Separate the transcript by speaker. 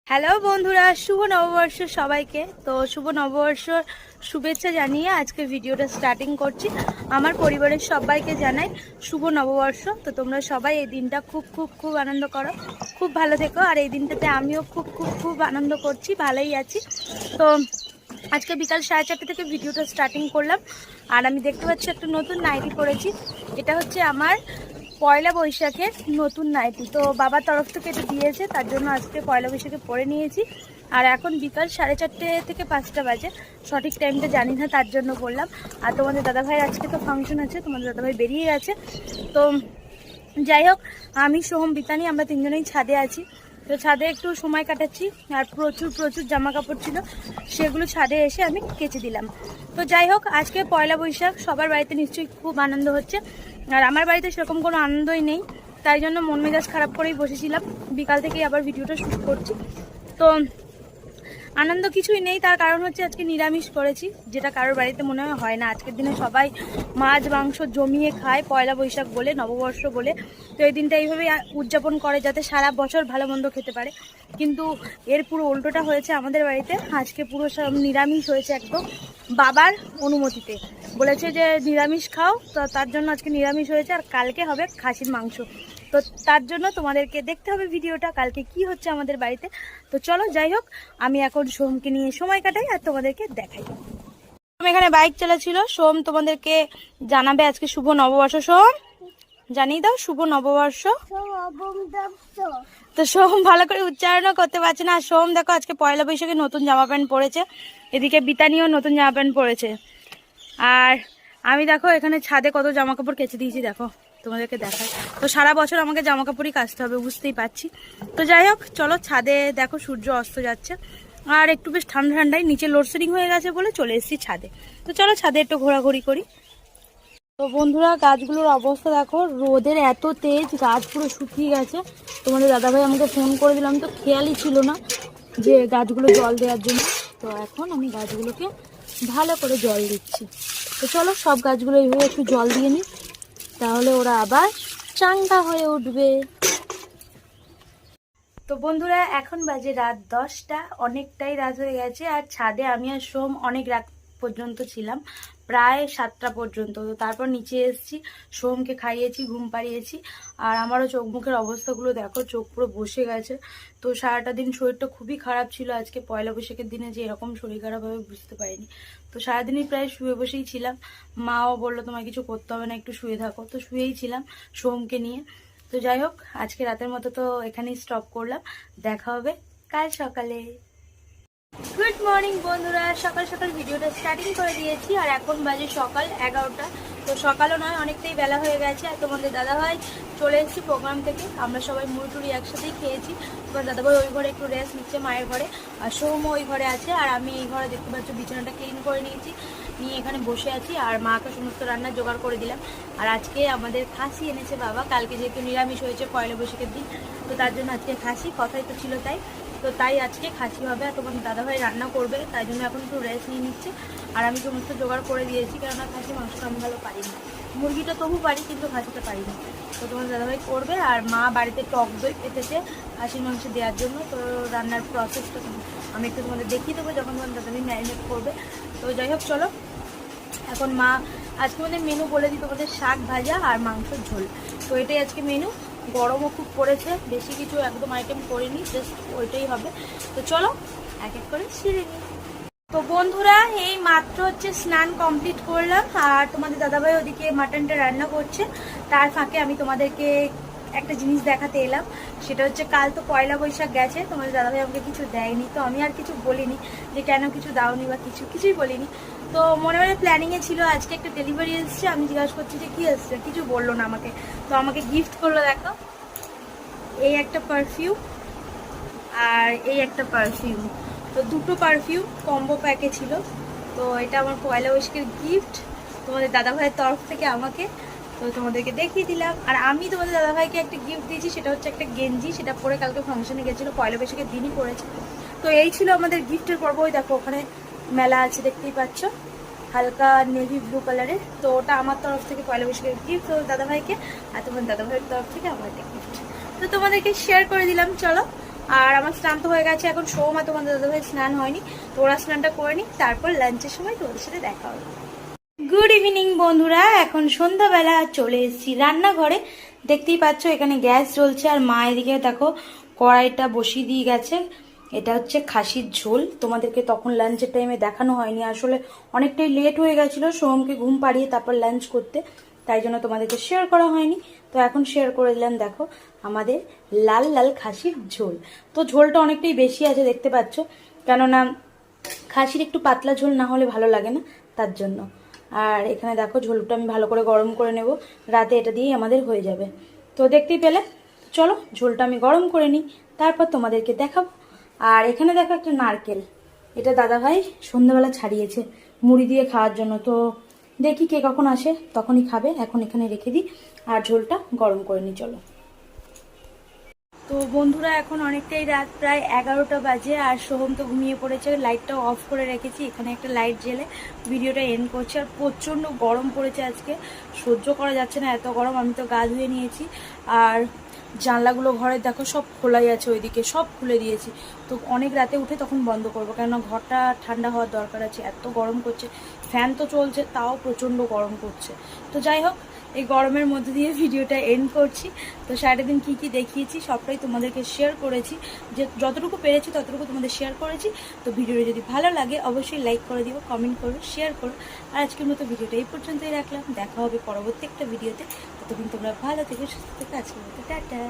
Speaker 1: Hello বন্ধুরা, শুভ নববর্ষ সবাইকে। তো শুভ নববর্ষ শুভেচ্ছা জানিয়ে আজকে ভিডিওটা স্টার্টিং করছি। আমার পরিবারের সবাইকে জানাই শুভ নববর্ষ। তো তোমরা সবাই এই দিনটা খুব খুব খুব আনন্দ করো, খুব ভালো থেকো। আর এই দিনটাতে আমিও খুব খুব খুব আনন্দ করছি, ভালোই আছি। তো আজকে বিকাল 4:30 থেকে ভিডিওটা স্টার্টিং করলাম। আর আমি দেখতে পাচ্ছি একটা নতুন নাইটি পরেছি। এটা হচ্ছে আমার পয়লা বৈশাখের নতুন নাইটি। তো বাবার তরফ থেকে এটা দিয়েছে, তার জন্য আজকে পয়লা বৈশাখে পরে নিয়েছি। আর এখন বিকাল 4:30 থেকে 5টা বাজে, সঠিক টাইমটা জানি না, তার জন্য বললাম। আর তোমাদের দাদাভাইয়ের আজকে তো ফাংশন আছে, তোমাদের দাদাভাই বেরিয়ে গেছে। তো যাই হোক, আমি সোহম বিতানি আমরা তিনজনেই ছাদে আছি। তো ছাদে একটু সময় কাটাচ্ছি। আর প্রচুর প্রচুর জামা কাপড় ছিল, সেগুলো ছাদে এসে আমি কেচে দিলাম। তো যাই হোক, আজকে পয়লা বৈশাখ, সবার বাড়িতে নিশ্চয়ই খুব আনন্দ হচ্ছে। আর আমার বাড়িতে সেরকম কোনো আনন্দই নেই, তাই জন্য মন মেজাজ খারাপ করেই বসেছিলাম। বিকাল থেকেই আবার ভিডিওটা শুট করছি। তো আনন্দ কিছুই নেই, তার কারণ হচ্ছে আজকে নিরামিষ করেছি, যেটা কারোর বাড়িতে মনে হয় না। আজকের দিনে সবাই মাছ মাংস জমিয়ে খায় পয়লা বৈশাখ বলে, নববর্ষ বলে। তো এই দিনটা এইভাবেই উদযাপন করে যাতে সারা বছর ভালো মন্দ খেতে পারে। কিন্তু এর পুরো উল্টোটা হয়েছে আমাদের বাড়িতে। আজকে পুরো সব নিরামিষ হয়েছে, একদম বাবার অনুমতিতে বলেছে যে নিরামিষ খাও। তো তার জন্য আজকে নিরামিষ হয়েছে। আর কালকে হবে খাসির মাংস। তো তার জন্য তোমাদেরকে দেখতে হবে ভিডিওটা, কালকে কি হচ্ছে আমাদের বাড়িতে। তো চলো, যাই হোক, আমি এখন সোমকে নিয়ে সময় কাটাই আর তোমাদেরকে দেখাই। সোম এখানে বাইক চালাচ্ছিল। সোম তোমাদেরকে জানাবে আজকে শুভ নববর্ষ। সোম জানিয়ে দাও শুভ নববর্ষ। তো সোম ভালো করে উচ্চারণও করতে পারছে না। সোম দেখো আজকে পয়লা বৈশাখে নতুন জামা প্যান্ট পরেছে, এদিকে বিতানিও নতুন জামা প্যান্ট পরেছে। আর আমি দেখো এখানে ছাদে কত জামা কাপড় কেচে দিয়েছি, দেখো তোমাদেরকে দেখাই। তো সারা বছর আমাকে জামা কাপড়ই কাচতে হবে, বুঝতেই পারছি। তো যাই হোক, চলো ছাদে। দেখো সূর্য অস্ত যাচ্ছে, আর একটু বেশ ঠান্ডা ঠান্ডায়, নিচে লোডশেডিং হয়ে গেছে বলে চলে এসেছি ছাদে। তো চলো ছাদে একটু ঘোরাঘুরি করি। তো বন্ধুরা, গাছগুলোর অবস্থা দেখো, রোদের এত তেজ, গাছ পুরো শুকিয়ে গেছে। তোমাদের দাদাভাই আমাকে ফোন করে দিলাম, তো খেয়ালই ছিল না যে গাছগুলো জল দেওয়ার জন্য। তো এখন আমি গাছগুলোকে ভালো করে জল দিচ্ছি। তো চলো সব গাছগুলো এইভাবে একটু জল দিয়ে নিই, তাহলে ওরা আবার চাঙ্গা হয়ে উঠবে। তো বন্ধুরা, এখন বাজে রাত 10টা, অনেকটাই রাত হয়ে গেছে। আর ছাদে আমি আর সোম অনেক রাত পর্যন্ত ছিলাম, প্রায় 7টা পর্যন্ত। তো তারপর নিচে এসেছি, সোমকে খাইয়েছি, ঘুম পাড়িয়েছি। আর আমারও চোখ মুখের অবস্থাগুলো দেখো, চোখ পুরো বসে গেছে। তো সারাটা দিন শরীরটা খুবই খারাপ ছিল। আজকে পয়লা বৈশাখের দিনে যে এরকম শরীর খারাপ হবে বুঝতে পারিনি। তো সারাদিনই প্রায় শুয়ে বসেই ছিলাম। মাও বললো তোমার কিছু করতে হবে না, একটু শুয়ে থাকো। তো শুয়েই ছিলাম সোমকে নিয়ে। তো যাই হোক, আজকে রাতের মতো তো এখানেই স্টপ করলাম। দেখা হবে কাল সকালে। গুড মর্নিং বন্ধুরা, সকাল সকাল ভিডিওটা স্টার্টিং করে দিয়েছি। আর এখন বাজে সকাল 11টা। তো সকালও নয়, অনেকটাই বেলা হয়ে গেছে। আর তোমাদের দাদাভাই চলে এসেছি প্রোগ্রাম থেকে, আমরা সবাই মুড়ি একসাথেই খেয়েছি। তোমার দাদাভাই ওই ঘরে একটু রেস্ট নিচ্ছে মায়ের ঘরে, আর সোমও ওই ঘরে আছে। আর আমি এই ঘরে দেখতে পাচ্ছি বিছানাটা ক্লিন করে নিয়েছি, নিয়ে এখানে বসে আছি। আর মাকে সমস্ত রান্না জোগাড় করে দিলাম। আর আজকে আমাদের খাসি এনেছে বাবা, কালকে যেহেতু নিরামিষ হয়েছে পয়লা বৈশাখের দিন, তো তার জন্য আজকে খাসি, কথাই তো ছিল তাই। তো তাই আজকে খাসি হবে। আর তোমার দাদাভাই রান্না করবে, তাই জন্য এখন একটু রেস্ট নিয়ে নিচ্ছে। আর আমি সমস্ত জোগাড় করে দিয়েছি, কেননা খাসি মাংসটা আমি ভালো পারি না। মুরগিটা তবু পারি, কিন্তু খাসিটা পারি না। তো তোমার দাদাভাই করবে। আর মা বাড়িতে টক দই পেতেছে খাসির মাংস দেওয়ার জন্য। তো রান্নার প্রসেসটা আমি একটু তোমাদের দেখিয়ে দেবো যখন তোমার দাদাভাই ম্যারিনেট করবে। তো যাই হোক, চলো এখন মা আজকে আমাদের মেনু বলে দিই তোমাদের, শাক ভাজা আর মাংসের ঝোল। তো এটাই আজকে মেনু। গরমও খুব পড়েছে, বেশি কিছু একদম আইটেম করিনি, জাস্ট ওইটাই হবে। তো চলো এক এক করে সেরে নিই। তো বন্ধুরা, এই মাত্র হচ্ছে স্নান কমপ্লিট করলাম। আর তোমাদের দাদাভাই ওদিকে মাটনটা রান্না করছে, তার ফাঁকে আমি তোমাদেরকে একটা জিনিস দেখাতে এলাম। সেটা হচ্ছে, কাল তো পয়লা বৈশাখ গেছে, তোমাদের দাদাভাই আমাকে কিছু দেয়নি। তো আমি আর কিছু বলিনি যে কেন কিছু দাওনি বা কিছুই বলিনি। তো মনে মনে প্ল্যানিংয়ে ছিল আজকে একটা ডেলিভারি এসছে, আমি জিজ্ঞাসা করছি যে কি এসছে, কিছু বললো না আমাকে। তো আমাকে গিফট করলো, দেখো এই একটা পারফিউম আর এই একটা পারফিউম। তো দুটো পারফিউম কম্বো প্যাকে ছিল। তো এটা আমার পয়লা বৈশাখের গিফট তোমাদের দাদাভাইয়ের তরফ থেকে আমাকে। তো তোমাদেরকে দেখিয়ে দিলাম। আর আমি তোমাদের দাদাভাইকে একটা গিফট দিয়েছি, সেটা হচ্ছে একটা গেঞ্জি, সেটা পরে কালকে ফাংশনে গেছিলো, পয়লা বৈশাখের দিনই পরেছে। তো এই ছিল আমাদের গিফটের পর্ব। ওই দেখো ওখানে মেলা আছে, দেখতেই পাচ্ছ, হালকা নেভি ব্লু কালারের। তো ওটা আমার তরফ থেকে পয়লা বৈশাখের গিফট দাদাভাইকে, আর তোমার দাদাভাইয়ের তরফ থেকে আমার একটা গিফট। তো তোমাদেরকে শেয়ার করে দিলাম। চলো আর আমার স্নান তো হয়ে গেছে, এখন সোম আর তোমাদের দাদাভাই স্নান হয়নি, তো ওরা স্নানটা করে নি, তারপর লাঞ্চের সময় তোমাদের সাথে দেখা হবে। গুড ইভিনিং বন্ধুরা, এখন সন্ধ্যাবেলা চলে এসেছি রান্নাঘরে। দেখতেই পাচ্ছ এখানে গ্যাস জ্বলছে, আর মা এদিকে দেখো কড়াইটা বসিয়ে দিয়ে গেছে। এটা হচ্ছে খাসির ঝোল, তোমাদেরকে তখন লাঞ্চের টাইমে দেখানো হয়নি, আসলে অনেকটাই লেট হয়ে গেছিলো সোমকে ঘুম পাড়িয়ে তারপর লাঞ্চ করতে, তাই জন্য তোমাদেরকে শেয়ার করা হয়নি। তো এখন শেয়ার করে দিলাম, দেখো আমাদের লাল লাল খাসির ঝোল। তো ঝোলটা অনেকটাই বেশি আছে দেখতে পাচ্ছ, কেননা খাসির একটু পাতলা ঝোল না হলে ভালো লাগে না, তার জন্য। আর এখানে দেখো ঝোলটা আমি ভালো করে গরম করে নেব, রাতে এটা দিয়েই আমাদের হয়ে যাবে। তো দেখতেই পেলে, চলো ঝোলটা আমি গরম করে নিই, তারপর তোমাদেরকে দেখাবো। আর এখানে দেখো একটা নারকেল, এটা দাদাভাই সন্ধ্যাবেলা ছাড়িয়েছে মুড়ি দিয়ে খাওয়ার জন্য। তো দেখি কে কখন আসে তখনই খাবে, এখন এখানে রেখে দিই আর ঝোলটা গরম করে নিই, চলো। তো বন্ধুরা এখন অনেকটাই রাত, প্রায় 11টা বাজে, আর সোহম তো ঘুমিয়ে পড়েছে, লাইটটাও অফ করে রেখেছি, এখানে একটা লাইট জেলে ভিডিওটা এন্ড করছি। আর প্রচণ্ড গরম পড়েছে আজকে, সহ্য করা যাচ্ছে না এত গরম। আমি তো গা ধুয়ে নিয়েছি, আর জানলাগুলো ঘরের দেখো সব খোলাই আছে, ওইদিকে সব খুলে দিয়েছি। তো অনেক রাতে উঠে তখন বন্ধ করবো, কেননা ঘরটা ঠান্ডা হওয়ার দরকার আছে, এত গরম করছে। ফ্যান তো চলছে তাও প্রচণ্ড গরম করছে। তো যাই হোক, এই গরমের মধ্যে দিয়ে ভিডিওটা এন্ড করছি। তো সারাদিন কি কি দেখিয়েছি সবটাই তোমাদেরকে শেয়ার করেছি, যে যতটুকু পেরেছি ততটুকু তোমাদের শেয়ার করেছি। তো ভিডিওটা যদি ভালো লাগে অবশ্যই লাইক করে দিও, কমেন্ট করো, শেয়ার করো। আর আজকের মতো ভিডিওটা এই পর্যন্তই রাখলাম, দেখা হবে পরবর্তী একটা ভিডিওতে। ততক্ষণ তোমরা ভালো থেকো, সুস্থ থেকো, আজকের মতো টাটা।